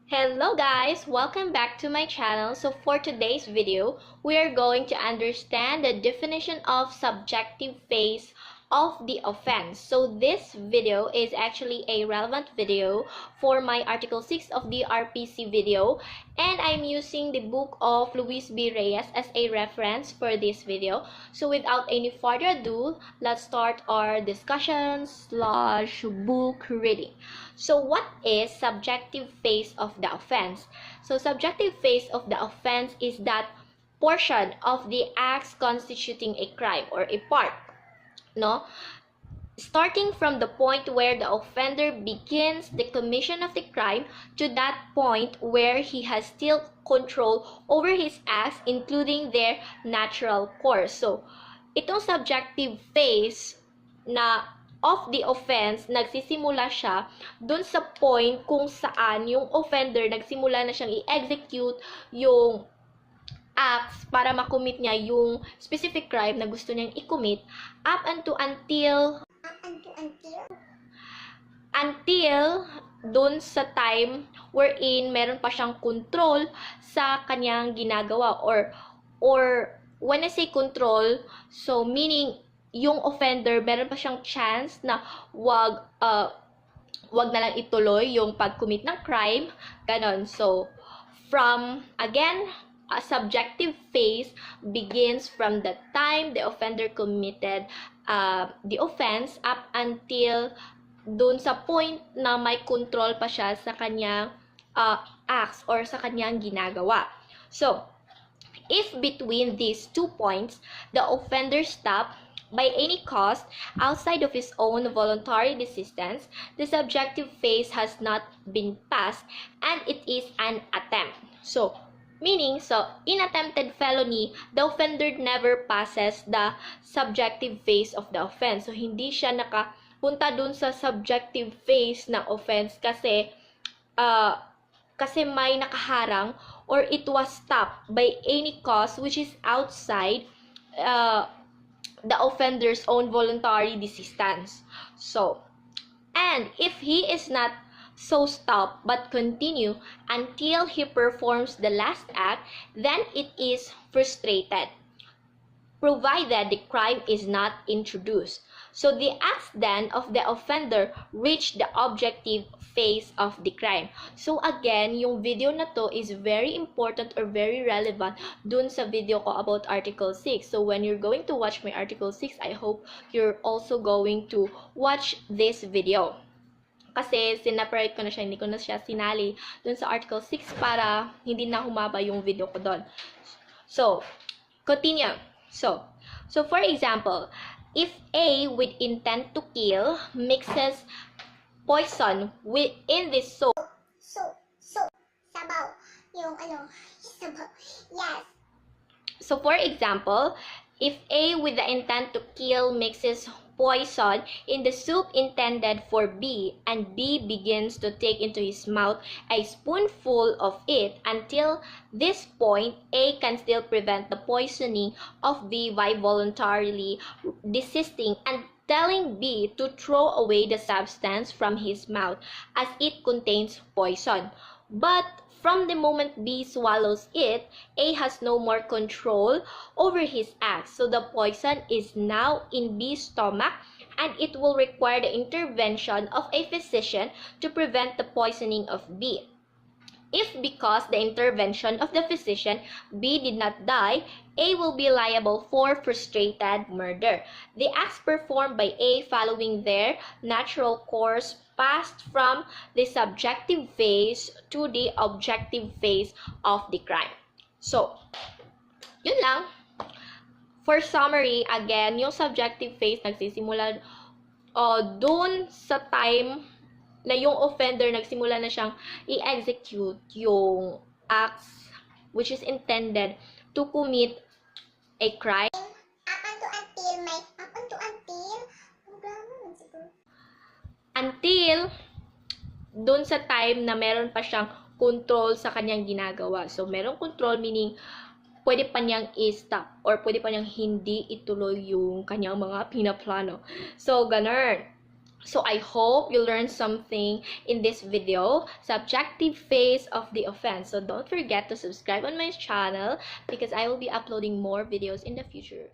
Hello guys! Welcome back to my channel. So for today's video, we are going to understand the definition of subjective phase of the offense. So this video is actually a relevant video for my Article 6 of the RPC video, and I'm using the book of Luis B. Reyes as a reference for this video. So without any further ado, let's start our discussion/book reading. So what is subjective phase of the offense? So subjective phase of the offense is that portion of the acts constituting a crime or a part, no? Starting from the point where the offender begins the commission of the crime to that point where he has still control over his acts, including their natural course. So, itong subjective phase na of the offense, nagsisimula siya dun sa point kung saan yung offender nagsimula na siyang i-execute yung acts para makomit niya yung specific crime na gusto niyang i-commit up until dun sa time wherein meron pa siyang control sa kanyang ginagawa, or when I say control, so meaning yung offender meron pa siyang chance na wag na lang ituloy yung pag-commit ng crime, ganon. So again, a subjective phase begins from the time the offender committed the offense up until dun sa point na may control pa siya sa kanyang acts or sa kanyang ginagawa. So, if between these 2 points, the offender stopped by any cause outside of his own voluntary desistance, the subjective phase has not been passed and it is an attempt. So, meaning, in attempted felony, the offender never passes the subjective phase of the offense. So, hindi siya nakapunta dun sa subjective phase ng offense kasi may nakaharang or it was stopped by any cause which is outside the offender's own voluntary desistance. So, and if he is not stop but continue until he performs the last act, then it is frustrated, provided the crime is not introduced. So the acts then of the offender reach the objective phase of the crime. So again, yung video na to is very important or very relevant dun sa video ko about Article 6. So when you're going to watch my Article 6, I hope you're also going to watch this video. Kasi sinaparate ko na siya, hindi ko na siya sinali dun sa Article 6 para hindi na humaba yung video ko doon. So, continue. So for example, if A with intent to kill mixes poison within this soap. Sabaw. Yung sabaw. Yes. So for example, if A with the intent to kill mixes poison in the soup intended for B, and B begins to take into his mouth a spoonful of it, until this point, A can still prevent the poisoning of B by voluntarily desisting and telling B to throw away the substance from his mouth as it contains poison. But from the moment B swallows it, A has no more control over his acts. So the poison is now in B's stomach, and it will require the intervention of a physician to prevent the poisoning of B. If because the intervention of the physician, B did not die, A will be liable for frustrated murder. The acts performed by A following their natural course passed from the subjective phase to the objective phase of the crime. So, yun lang. For summary, again, yung subjective phase nagsisimula doon sa time na yung offender nagsimula na siyang i-execute yung acts which is intended to commit a crime. Until doon sa time na meron pa siyang control sa kanyang ginagawa. So, meron control meaning pwede pa niyang i-stop or pwede pa niyang hindi ituloy yung kanyang mga pinaplano. So, ganun. So I hope you learned something in this video, subjective phase of the offense. So don't forget to subscribe on my channel because I will be uploading more videos in the future.